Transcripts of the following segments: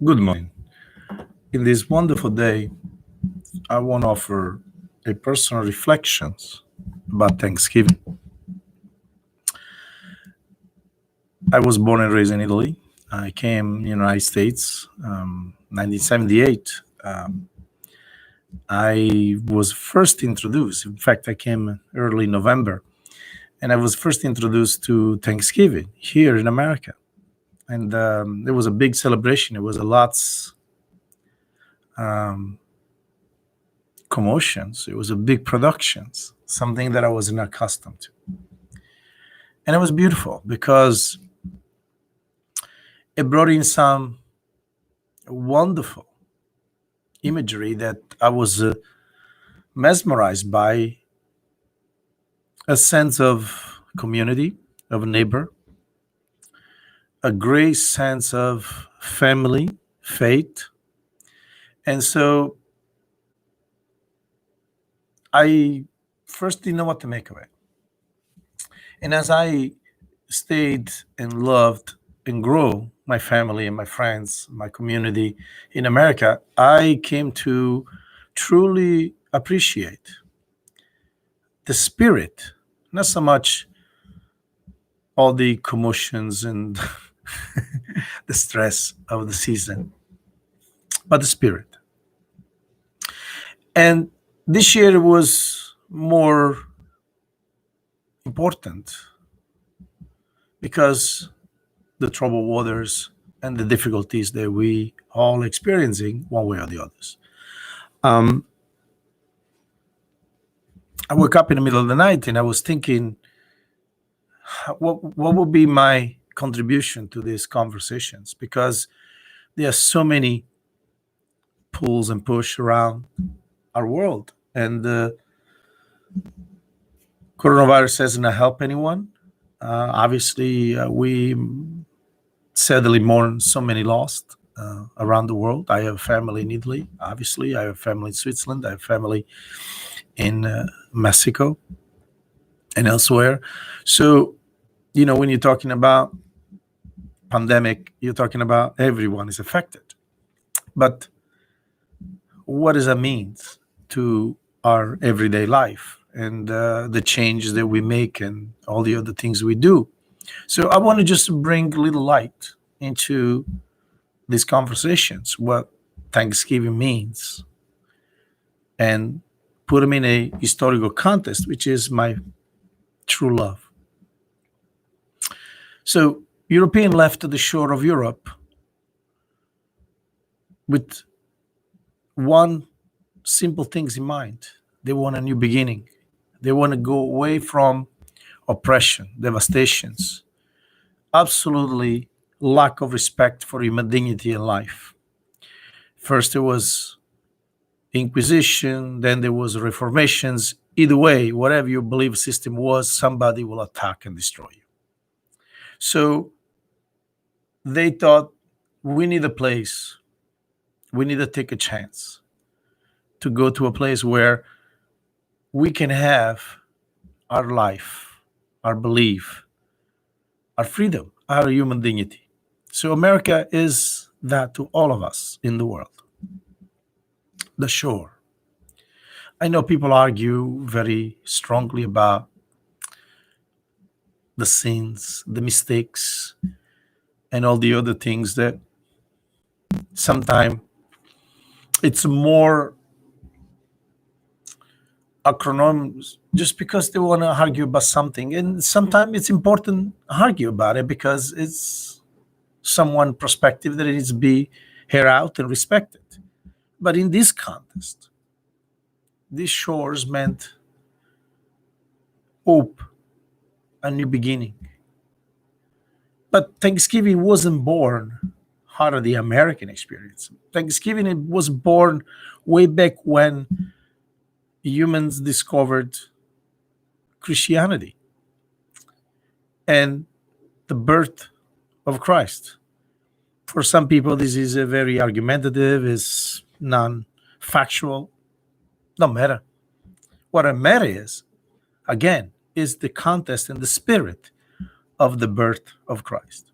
Good morning. In this wonderful day, I want to offer a personal reflections about Thanksgiving. I was born and raised in Italy. I came United States 1978. I was first introduced. In fact, I came early November, and I was first introduced to Thanksgiving here in America. And it was a big celebration. It was a lots um, commotions. It was a big productions, something that I wasn't accustomed to. And it was beautiful because it brought in some wonderful imagery that I was mesmerized by, a sense of community, of a neighbor, a great sense of family, faith. And so I first didn't know what to make of it. And as I stayed and loved and grew my family and my friends, my community in America, I came to truly appreciate the spirit, not so much all the commotions and the stress of the season, but the spirit. And this year was more important because the troubled waters and the difficulties that we all experiencing one way or the others. Um, I woke up in the middle of the night and I was thinking, what would be my contribution to these conversations? Because there are so many pulls and push around our world, and the coronavirus hasn't helped anyone. Obviously, we sadly mourn so many lost around the world. I have family in Italy, obviously. I have family in Switzerland. I have family in Mexico and elsewhere. So, when you're talking about pandemic, you're talking about everyone is affected. But what does that mean to our everyday life and the changes that we make and all the other things we do? So I want to just bring a little light into these conversations, what Thanksgiving means, and put them in a historical context, which is my true love. So European left the shore of Europe with one simple things in mind. They want a new beginning. They want to go away from oppression, devastations, absolutely lack of respect for human dignity and life. First there was Inquisition, then there was reformations. Either way, whatever your belief system was, somebody will attack and destroy you. So they thought, we need a place, we need to take a chance to go to a place where we can have our life, our belief, our freedom, our human dignity. So America is that to all of us in the world. The shore. I know people argue very strongly about the sins, the mistakes, and all the other things that sometimes it's more acronyms just because they want to argue about something. And sometimes it's important to argue about it because it's someone perspective that needs to be heard out and respected. But in this context, these shores meant hope, a new beginning. But Thanksgiving wasn't born out of the American experience. Thanksgiving it was born way back when humans discovered Christianity and the birth of Christ. For some people, this is a very argumentative, is non-factual. No matter. What matter is, again, is the context and the spirit of the birth of Christ.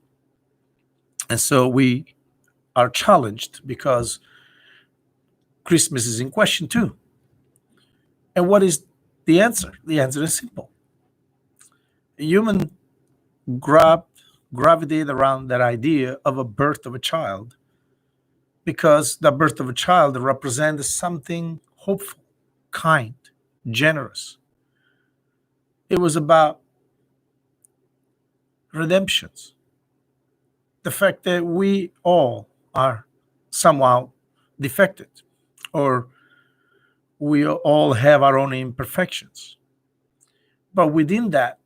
And so we are challenged because Christmas is in question too. And what is the answer? The answer is simple. Human gravitate around that idea of a birth of a child because the birth of a child represents something hopeful, kind, generous. It was about redemptions. The fact that we all are somehow defected, or we all have our own imperfections. But within that,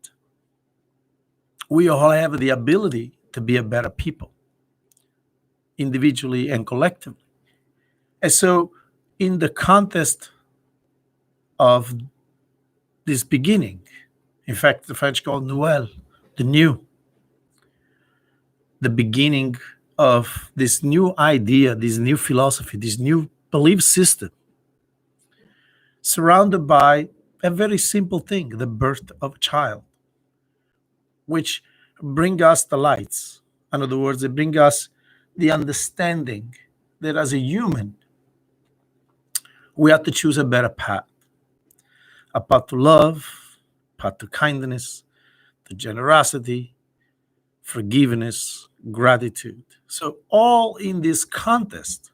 we all have the ability to be a better people, individually and collectively. And so, in the context of this beginning, in fact, the French call Noël, the new, the beginning of this new idea, this new philosophy, this new belief system, surrounded by a very simple thing, the birth of a child, which bring us the lights. In other words, they bring us the understanding that as a human, we have to choose a better path, a path to love, path to kindness, to generosity, forgiveness, gratitude. So all in this context,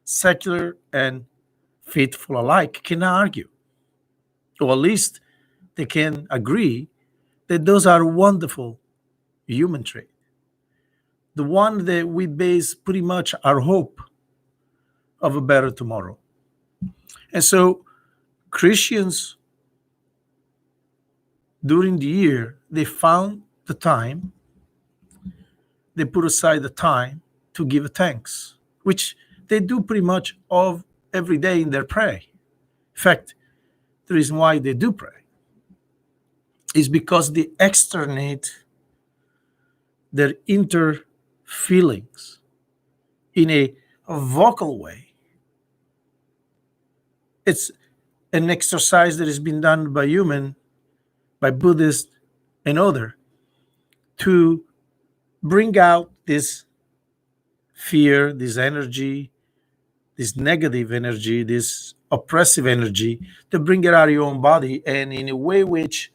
secular and faithful alike can argue, or at least they can agree that those are wonderful human traits. The one that we base pretty much our hope of a better tomorrow. And so Christians during the year, they found the time, they put aside the time to give thanks, which they do pretty much of every day in their prayer. In fact, the reason why they do pray is because they externate their inner feelings in a vocal way. It's an exercise that has been done by human, by Buddhists and other, to bring out this fear, this energy, this negative energy, this oppressive energy, to bring it out of your own body, and in a way which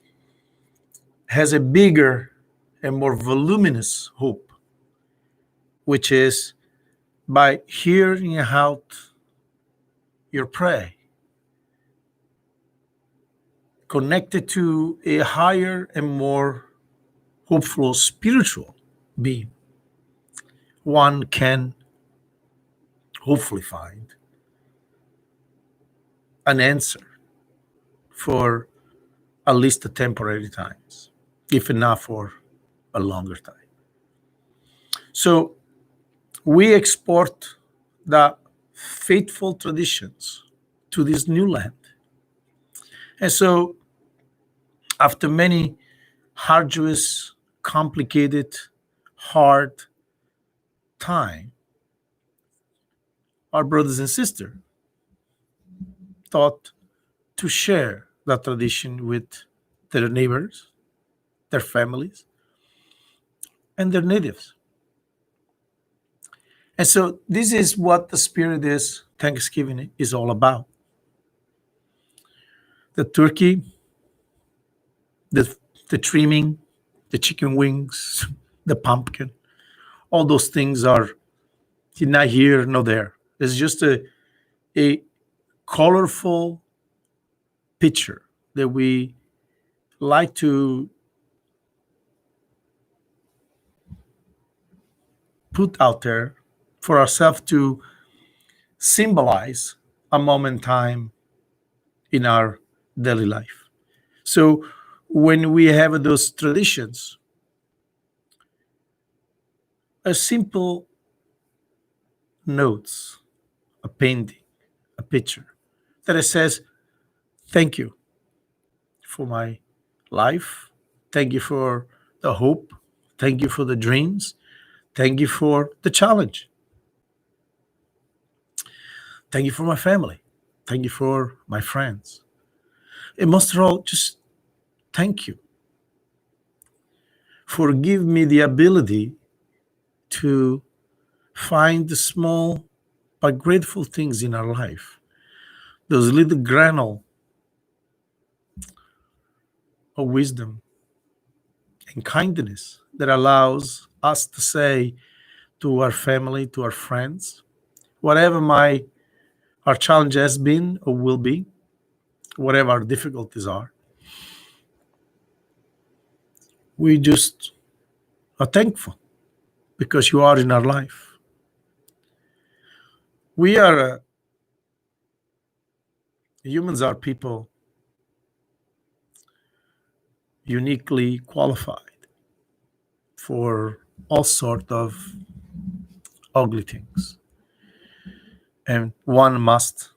has a bigger and more voluminous hope, which is by hearing out your prayer, connected to a higher and more hopeful spiritual being, one can hopefully find an answer for at least the temporary times, if not for a longer time. So we export the faithful traditions to this new land. And so after many arduous, complicated, hard time, our brothers and sisters thought to share that tradition with their neighbors, their families, and their natives. And so this is what the spirit is Thanksgiving is all about. The turkey, the trimming, the chicken wings, the pumpkin, all those things are not here, nor there. It's just a colorful picture that we like to put out there for ourselves to symbolize a moment in time in our daily life. So when we have those traditions, a simple notes, a painting, a picture that it says, thank you for my life. Thank you for the hope. Thank you for the dreams. Thank you for the challenge. Thank you for my family. Thank you for my friends. And most of all, just thank you for giving me the ability to find the small but grateful things in our life, those little granule of wisdom and kindness that allows us to say to our family, to our friends, whatever our challenge has been or will be, whatever our difficulties are, we just are thankful because you are in our life. Humans are people uniquely qualified for all sort of ugly things. And one must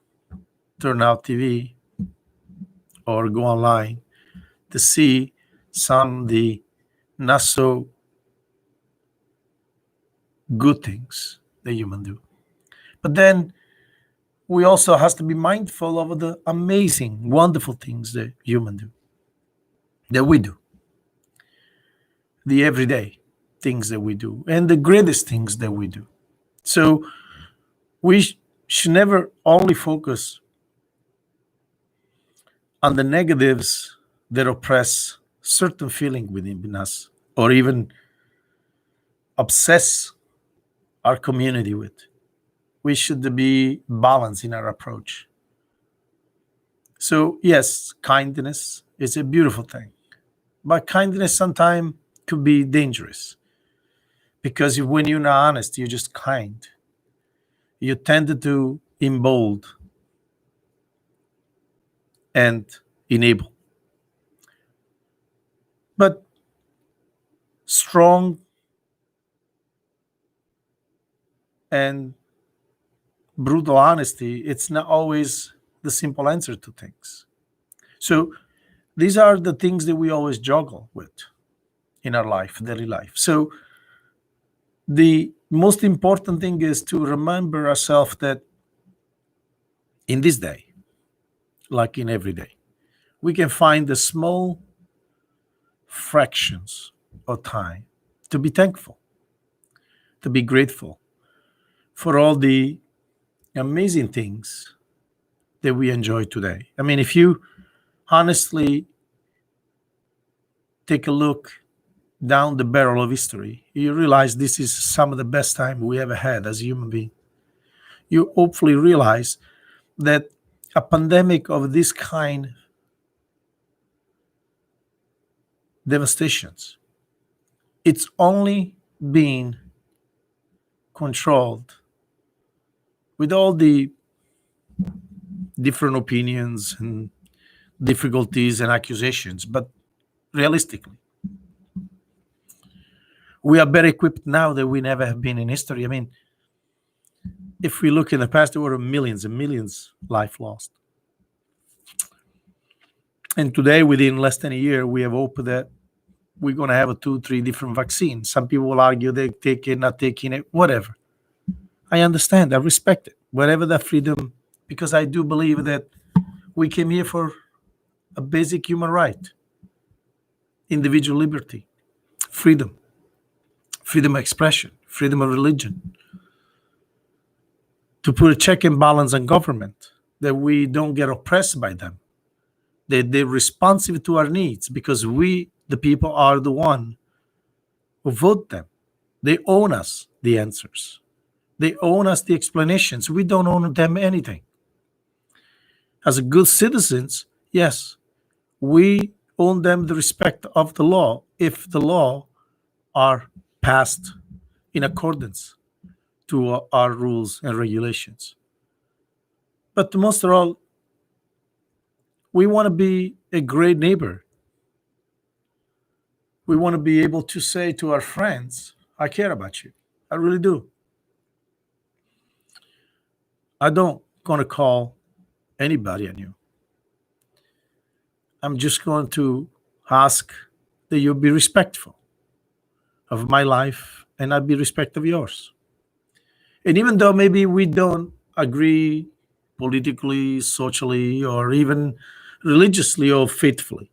turn out TV or go online to see some of the not so good things that human do. But then we also has to be mindful of the amazing, wonderful things that human do, that we do, the everyday things that we do, and the greatest things that we do. So we should never only focus on the negatives that oppress certain feeling within us, or even obsess our community with. We should be balanced in our approach. So yes, kindness is a beautiful thing, but kindness sometimes could be dangerous, because when you're not honest, you're just kind. You tend to embolden and enable. But strong and brutal honesty, it's not always the simple answer to things. So these are the things that we always juggle with in our life, daily life. So the most important thing is to remember ourselves that in this day, like in every day, we can find the small fractions of time to be thankful, to be grateful for all the amazing things that we enjoy today. I mean, if you honestly take a look down the barrel of history, you realize this is some of the best time we ever had as a human being. You hopefully realize that a pandemic of this kind devastations, it's only being controlled with all the different opinions and difficulties and accusations, but realistically, we are better equipped now than we never have been in history. I mean, if we look in the past, there were millions and millions life lost. And today, within less than a year, we have hope that we're going to have 2-3 different vaccines. Some people will argue they take it, not taking it, whatever. I understand. I respect it. Whatever that freedom, because I do believe that we came here for a basic human right, individual liberty, freedom of expression, freedom of religion, to put a check and balance on government, that we don't get oppressed by them. They're responsive to our needs, because we, the people, are the one who vote them. They own us the answers. They own us the explanations. We don't own them anything. As a good citizens, yes, we own them the respect of the law if the law are passed in accordance to our rules and regulations. But most of all, we want to be a great neighbor. We want to be able to say to our friends, I care about you. I really do. I don't going to call anybody on you. I'm just going to ask that you be respectful of my life and I be respectful of yours. And even though maybe we don't agree politically, socially, or even religiously or faithfully,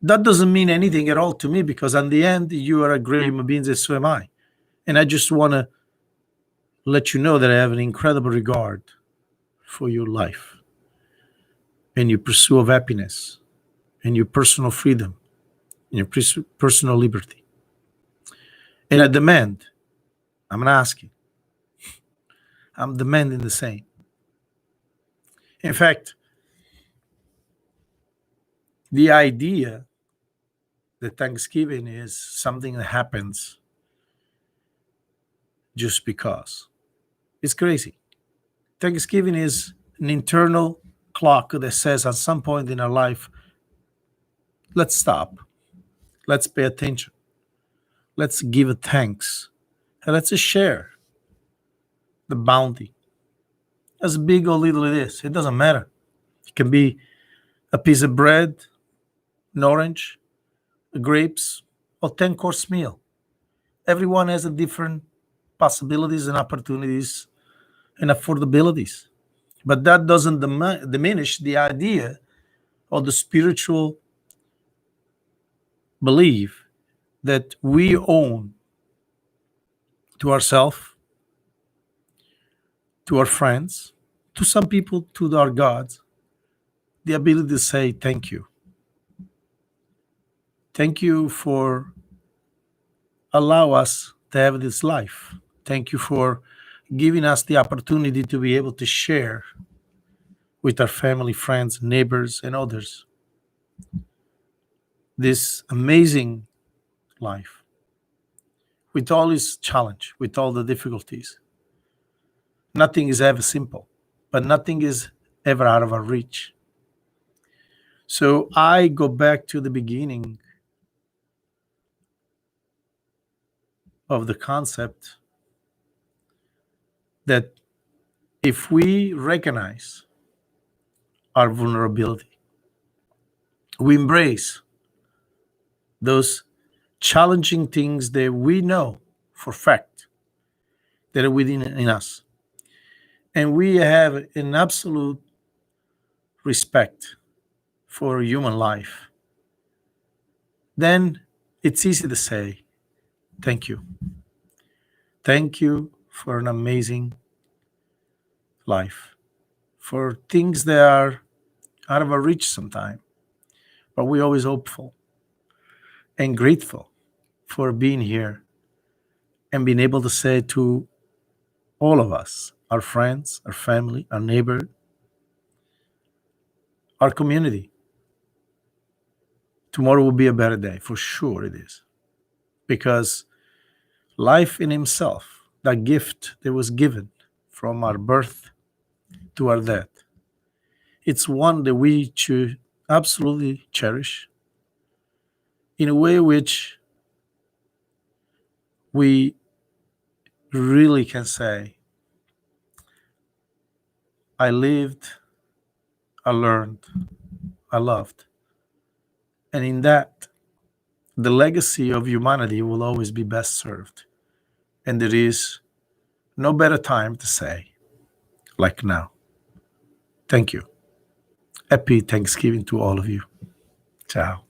that doesn't mean anything at all to me, because in the end, you are a great human being, and so am I. And I just want to let you know that I have an incredible regard for your life and your pursuit of happiness and your personal freedom and your personal liberty. And I demand, I'm not asking, I'm demanding the same. In fact, the idea that Thanksgiving is something that happens just because, it's crazy. Thanksgiving is an internal clock that says at some point in our life, let's stop, let's pay attention, let's give a thanks, and let's just share the bounty. As big or little it is, it doesn't matter. It can be a piece of bread, an orange, grapes, or 10-course meal. Everyone has a different possibilities and opportunities and affordabilities. But that doesn't diminish the idea or the spiritual belief that we own to ourselves, to our friends, to some people, to our gods, the ability to say thank you. Thank you for allow us to have this life. Thank you for giving us the opportunity to be able to share with our family, friends, neighbors, and others this amazing life with all its challenge, with all the difficulties. Nothing is ever simple, but nothing is ever out of our reach. So I go back to the beginning of the concept that if we recognize our vulnerability, we embrace those challenging things that we know for fact that are within in us, and we have an absolute respect for human life, then it's easy to say thank you. Thank you for an amazing life, for things that are out of our reach sometimes, but we're always hopeful and grateful for being here and being able to say to all of us, our friends, our family, our neighbor, our community, tomorrow will be a better day. For sure it is. Because life in himself, that gift that was given from our birth to our death, it's one that we should absolutely cherish in a way which we really can say, I lived, I learned, I loved. And in that, the legacy of humanity will always be best served. And there is no better time to say like now. Thank you. Happy Thanksgiving to all of you. Ciao.